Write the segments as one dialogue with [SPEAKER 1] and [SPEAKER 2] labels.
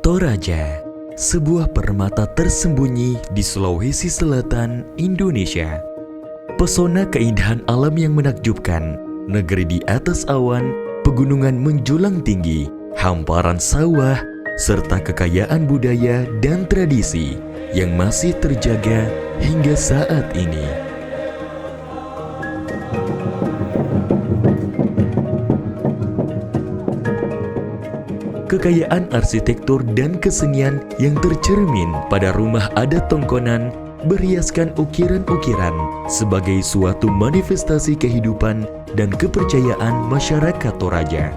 [SPEAKER 1] Toraja, sebuah permata tersembunyi di Sulawesi Selatan, Indonesia. Pesona keindahan alam yang menakjubkan, negeri di atas awan, pegunungan menjulang tinggi, hamparan sawah, serta kekayaan budaya dan tradisi yang masih terjaga hingga saat ini. Kekayaan arsitektur dan kesenian yang tercermin pada rumah adat Tongkonan berhiaskan ukiran-ukiran sebagai suatu manifestasi kehidupan dan kepercayaan masyarakat Toraja.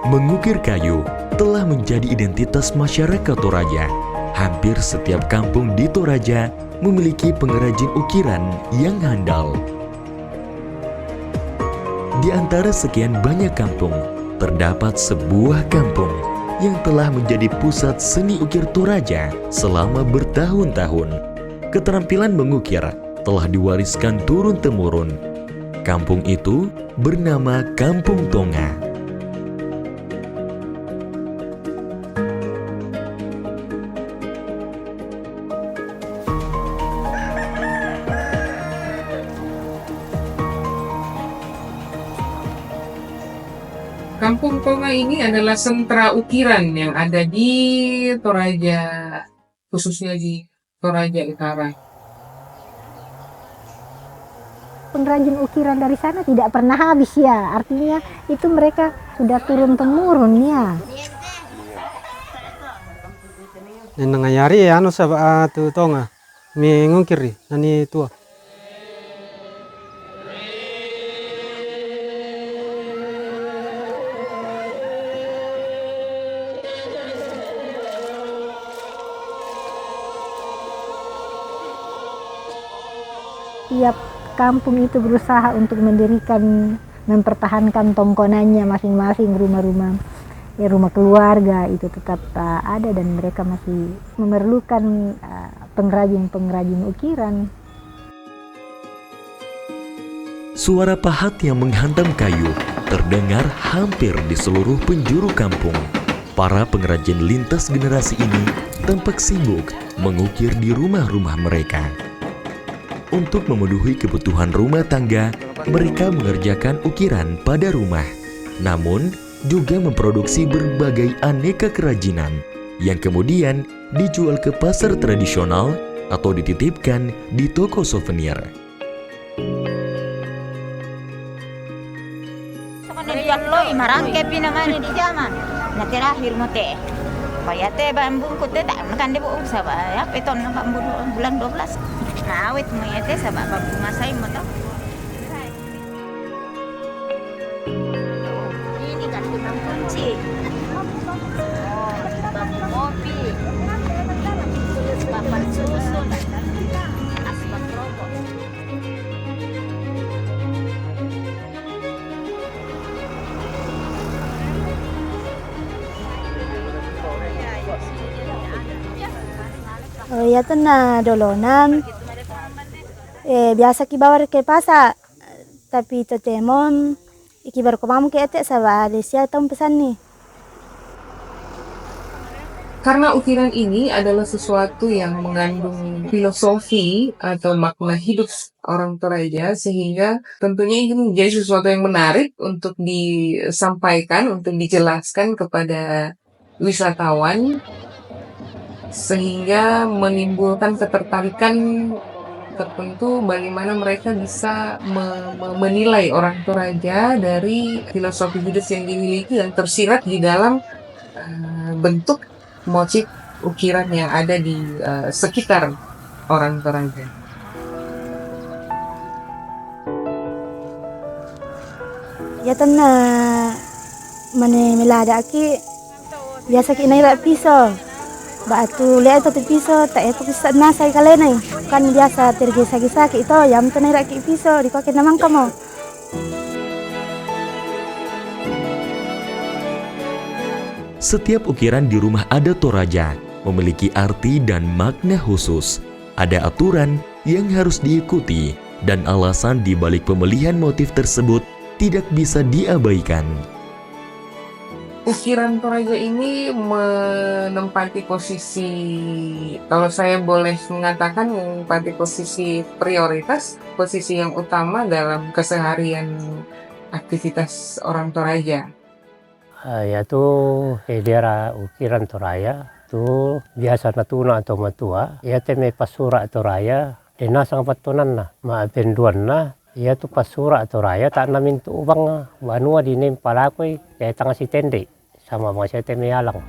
[SPEAKER 1] Mengukir kayu telah menjadi identitas masyarakat Toraja. Hampir setiap kampung di Toraja memiliki pengrajin ukiran yang handal. Di antara sekian banyak kampung, terdapat sebuah kampung yang telah menjadi pusat seni ukir Toraja selama bertahun-tahun. Keterampilan mengukir telah diwariskan turun-temurun. Kampung itu bernama Kampung Tonga.
[SPEAKER 2] Kampung Tonga ini adalah sentra ukiran yang ada di Toraja, khususnya di Toraja Utara.
[SPEAKER 3] Pengrajin ukiran dari sana tidak pernah habis ya, artinya itu mereka sudah turun-temurun ya.
[SPEAKER 4] Nangayari anu sa tu Tonga, mengukiri nani tua.
[SPEAKER 3] Tiap kampung itu berusaha untuk mempertahankan tongkonannya masing-masing, rumah-rumah, ya rumah keluarga itu tetap ada dan mereka masih memerlukan pengrajin-pengrajin ukiran.
[SPEAKER 1] Suara pahat yang menghantam kayu terdengar hampir di seluruh penjuru kampung. Para pengrajin lintas generasi ini tampak sibuk mengukir di rumah-rumah mereka. Untuk memenuhi kebutuhan rumah tangga, mereka mengerjakan ukiran pada rumah. Namun, juga memproduksi berbagai aneka kerajinan yang kemudian dijual ke pasar tradisional atau dititipkan di toko souvenir.
[SPEAKER 5] Nah, awet mo yate sa pagpumasay mo to. Ini kan tukang kunci. Oh, bambu kopi. Papan susun. Asbak rokok.
[SPEAKER 3] Oh ya na dolonan. Biasa kibawa ke pasar, tapi itu temon ikibar ko mamu ke ete sabar siya tong pesan nih.
[SPEAKER 2] Karena ukiran ini adalah sesuatu yang mengandung filosofi atau makna hidup orang Toraja, sehingga tentunya ini menjadi sesuatu yang menarik untuk disampaikan, untuk dijelaskan kepada wisatawan, sehingga menimbulkan ketertarikan tertentu bagaimana mereka bisa menilai orang Toraja dari filosofi hidup yang dimiliki dan tersirat di dalam bentuk motif ukiran yang ada di sekitar orang Toraja.
[SPEAKER 3] Ya tanna mane melada aki biasa ki naira piso. Batu lihat itu piso tak itu bisa nasai kalian kan biasa tergesa-gesa itu yang tenai raki piso di kaki namang kamu.
[SPEAKER 1] Setiap ukiran di rumah adat Toraja memiliki arti dan makna khusus. Ada aturan yang harus diikuti dan alasan di balik pemilihan motif tersebut tidak bisa diabaikan.
[SPEAKER 2] Ukiran Toraja ini menempati posisi, kalau saya boleh mengatakan, menempati posisi prioritas, posisi yang utama dalam keseharian aktivitas orang Toraja.
[SPEAKER 6] Yaitu daerah ukiran Toraja tu biasa natuna atau matua ya teme pasura Toraja denasang patunan na maapenduan na ya tu pasura Toraja tak namin tu ubang na banua dinim palakoi kaya tanga si tende sama mga siya teme yalang.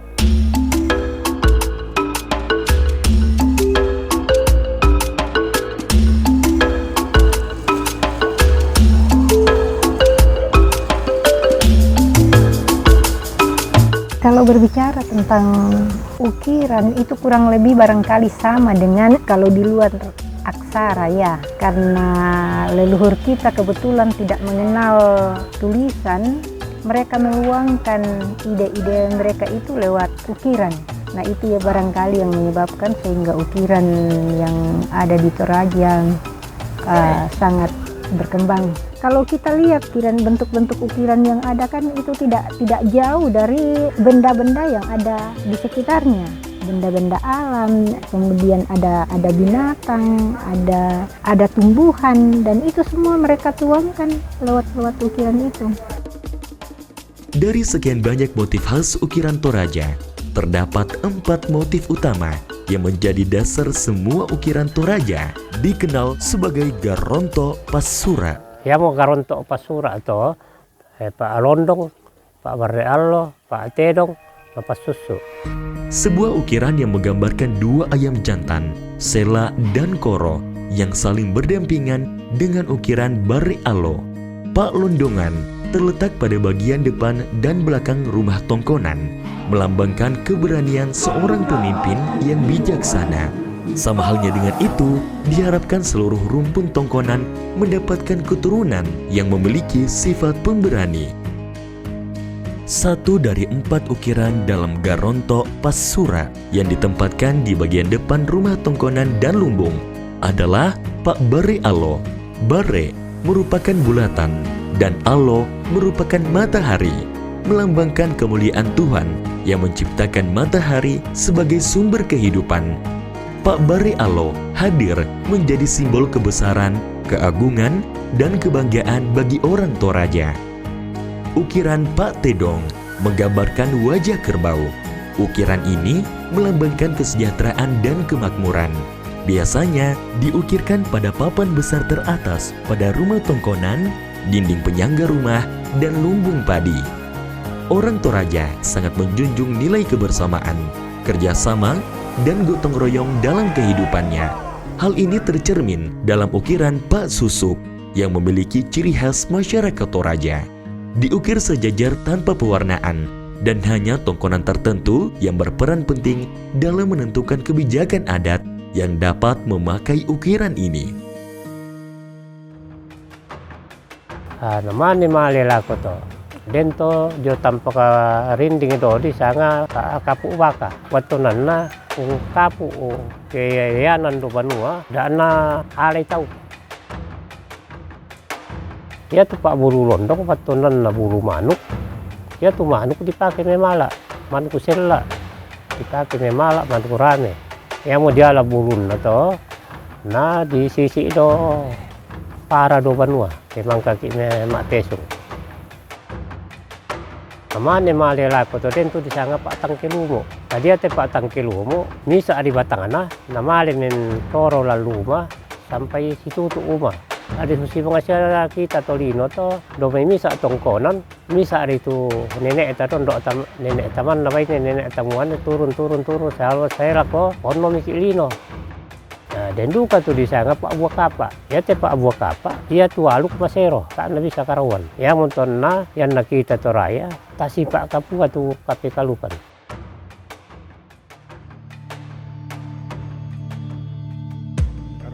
[SPEAKER 7] Kalau berbicara tentang ukiran itu kurang lebih barangkali sama dengan kalau di luar aksara ya, karena leluhur kita kebetulan tidak mengenal tulisan, mereka meluangkan ide-ide mereka itu lewat ukiran. Nah itu ya barangkali yang menyebabkan sehingga ukiran yang ada di Toraja sangat berkembang. Kalau kita lihat bentuk-bentuk ukiran yang ada kan itu tidak jauh dari benda-benda yang ada di sekitarnya, benda-benda alam, kemudian ada binatang, ada tumbuhan, dan itu semua mereka tuangkan lewat ukiran itu.
[SPEAKER 1] Dari sekian banyak motif khas ukiran Toraja, terdapat 4 motif utama yang menjadi dasar semua ukiran Toraja, dikenal sebagai Garonto Pasura.
[SPEAKER 6] Ya mau Garonto Pasura atau Pak Alondong, Pak Barreallo, Pak Tedong, Pak Susu.
[SPEAKER 1] Sebuah ukiran yang menggambarkan 2 ayam jantan, Sela dan Koro, yang saling berdampingan dengan ukiran Barreallo. Pak Londongan terletak pada bagian depan dan belakang rumah tongkonan, melambangkan keberanian seorang pemimpin yang bijaksana. Sama halnya dengan itu, diharapkan seluruh rumpun tongkonan mendapatkan keturunan yang memiliki sifat pemberani. 1 dari 4 ukiran dalam Garonto Pasura yang ditempatkan di bagian depan rumah tongkonan dan lumbung adalah Pak Barreallo. Barre merupakan bulatan dan Allo merupakan matahari, melambangkan kemuliaan Tuhan yang menciptakan matahari sebagai sumber kehidupan. Pak Barreallo hadir menjadi simbol kebesaran, keagungan, dan kebanggaan bagi orang Toraja. Ukiran Pak Tedong menggambarkan wajah kerbau. Ukiran ini melambangkan kesejahteraan dan kemakmuran. Biasanya diukirkan pada papan besar teratas pada rumah tongkonan, dinding penyangga rumah, dan lumbung padi. Orang Toraja sangat menjunjung nilai kebersamaan, kerjasama, dan gotong royong dalam kehidupannya. Hal ini tercermin dalam ukiran Pak Susuk yang memiliki ciri khas masyarakat Toraja. Diukir sejajar tanpa pewarnaan, dan hanya tongkonan tertentu yang berperan penting dalam menentukan kebijakan adat yang dapat memakai ukiran ini.
[SPEAKER 6] Naman ni malila ko to. Dento jo tampa ka rinding ito di sanga kapu baka. Watunan na kung kapu kaya yanan do banua daan na alay tau. Ya tu pak buru londong watunan na buru manuk. Ya tu manuk dipakai memala, manuk sella dipakai memala, manuk rame. Ya mau dia lah burun na to. Na di sisi do para do banua. Memang kaki mak tesung. Amane malila ko to den tu di sanga pak tangkilumo. Tadi ate pak tangkilumo misa di batangana namale men toro laluma sampai situ tu uma. Ada susi pengasya kita tolino to do may misa tongkonan misa itu nenek ta don do nenek taman na bay nenek tamuan turun saya lako ono mikilino. Dan duka tu di sana Pak Buah Kapa. Ya te Pak Buah Kapa, dia tualuk masero, tak na bisa karawan. Ya monton na yang nakita Toraya, tasi Pak Kapua tu kape kalupan.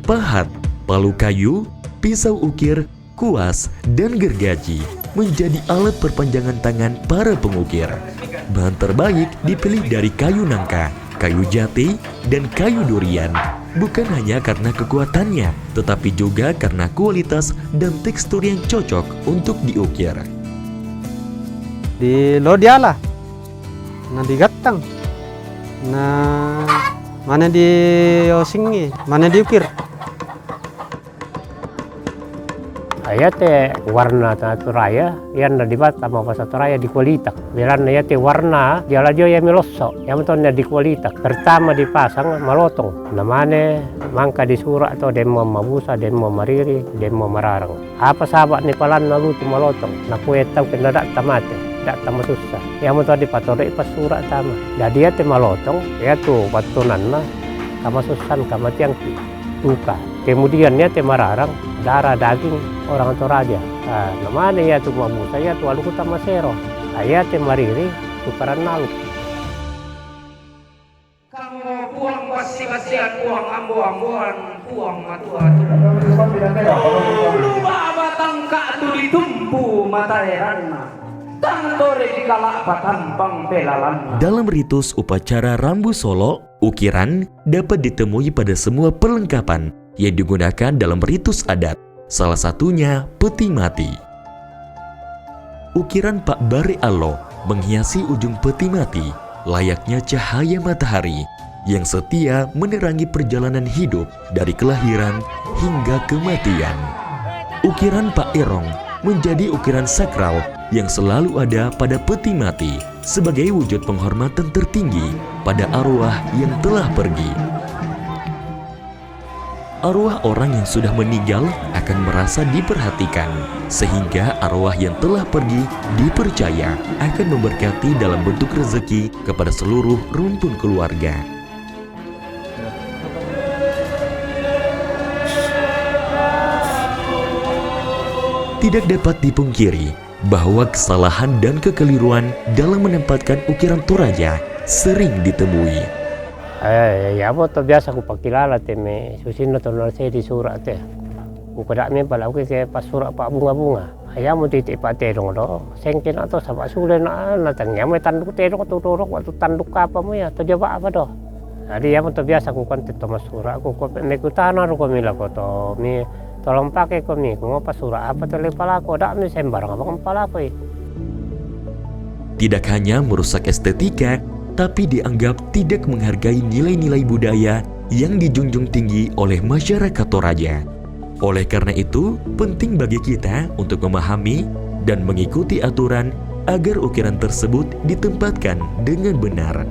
[SPEAKER 1] Pahat, palu kayu, pisau ukir, kuas, dan gergaji menjadi alat perpanjangan tangan para pengukir. Bahan terbaik dipilih dari kayu nangka, kayu jati, dan kayu durian. Bukan hanya karena kekuatannya, tetapi juga karena kualitas dan tekstur yang cocok untuk diukir.
[SPEAKER 4] Di Lodiala na digatang, na mana di osingi, mana diukir.
[SPEAKER 6] Ayate warna ta toraya yan na dibata mo sa toraya di kualitak. Bilan na yate warna di aladio ya melosso. Yang ton na di kualitak. Pertama dipasang malotong. Namane mangka di sura to demo mabusa demo mariri demo mararang. Apa sahabat ni palan na luti malotong. Nakuetaw kinadak tamate. Dak tamasusa. Yang ton di patore ipasura tama. Jadi yate malotong ya tu batunan na kamasusan kamatiang duka. Kemudian yate mararang darah daging orang Toraja. Namanya ya tu mabusa ya tu alukuta masero. Ayate mariri tukaran nalu.
[SPEAKER 8] Kamu buang basi-basian, buang ambo-amboan, buang matu-atu. Luba batang ka tu ditumpu mataeranna. Tangtore di kalak batampang pelalan.
[SPEAKER 1] Dalam ritus upacara Rambu Solo, ukiran dapat ditemui pada semua perlengkapan yang digunakan dalam ritus adat, salah satunya peti mati. Ukiran Pak Bare Alo menghiasi ujung peti mati layaknya cahaya matahari yang setia menerangi perjalanan hidup dari kelahiran hingga kematian. Ukiran Pak Erong menjadi ukiran sakral yang selalu ada pada peti mati sebagai wujud penghormatan tertinggi pada arwah yang telah pergi. Arwah orang yang sudah meninggal akan merasa diperhatikan, sehingga arwah yang telah pergi dipercaya akan memberkati dalam bentuk rezeki kepada seluruh rumpun keluarga. Tidak dapat dipungkiri bahwa kesalahan dan kekeliruan dalam menempatkan ukiran Toraja sering ditemui.
[SPEAKER 6] Ya mo to biasa ko pakilala te me susino to na se di surat te. Ko kada me pala ko ke pas surat pa bunga-bunga. Aya mo titi pa te dong do. Sengkin ato sa basule na tangya mo tanduk te do to dorok waktu tanduk apa mo ya to jaba apa do. Jadi ya mo to biasa ko konte to masura ko me kutana ro ko mila ko to mi tolong pakai ko mi ko pas surat apa to le pala ko da me sembarang apa pala ko.
[SPEAKER 1] Tidak hanya merusak estetika, tapi dianggap tidak menghargai nilai-nilai budaya yang dijunjung tinggi oleh masyarakat Toraja. Oleh karena itu, penting bagi kita untuk memahami dan mengikuti aturan agar ukiran tersebut ditempatkan dengan benar.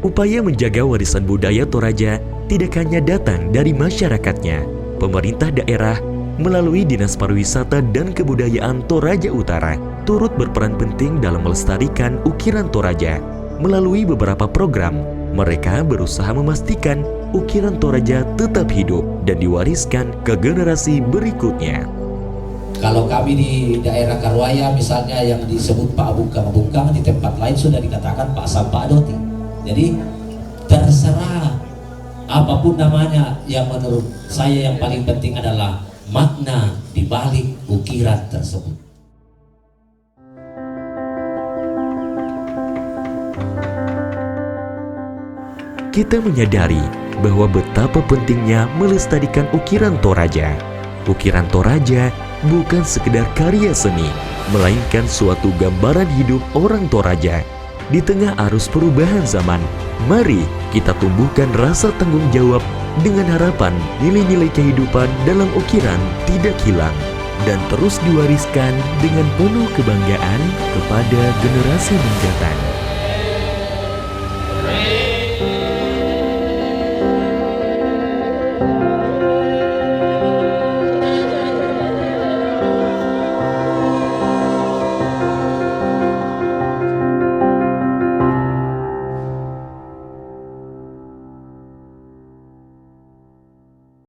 [SPEAKER 1] Upaya menjaga warisan budaya Toraja tidak hanya datang dari masyarakatnya. Pemerintah daerah melalui Dinas Pariwisata dan Kebudayaan Toraja Utara turut berperan penting dalam melestarikan ukiran Toraja. Melalui beberapa program, mereka berusaha memastikan ukiran Toraja tetap hidup dan diwariskan ke generasi berikutnya.
[SPEAKER 9] Kalau kami di daerah Karwaya misalnya yang disebut Pak Bungkang-Bungkang, di tempat lain sudah dikatakan Pak Sampa Doti. Jadi terserah apapun namanya, yang menurut saya yang paling penting adalah makna di balik ukiran tersebut.
[SPEAKER 1] Kita menyadari bahwa betapa pentingnya melestarikan ukiran Toraja. Ukiran Toraja bukan sekedar karya seni, melainkan suatu gambaran hidup orang Toraja. Di tengah arus perubahan zaman, mari kita tumbuhkan rasa tanggung jawab dengan harapan nilai-nilai kehidupan dalam ukiran tidak hilang dan terus diwariskan dengan penuh kebanggaan kepada generasi mendatang.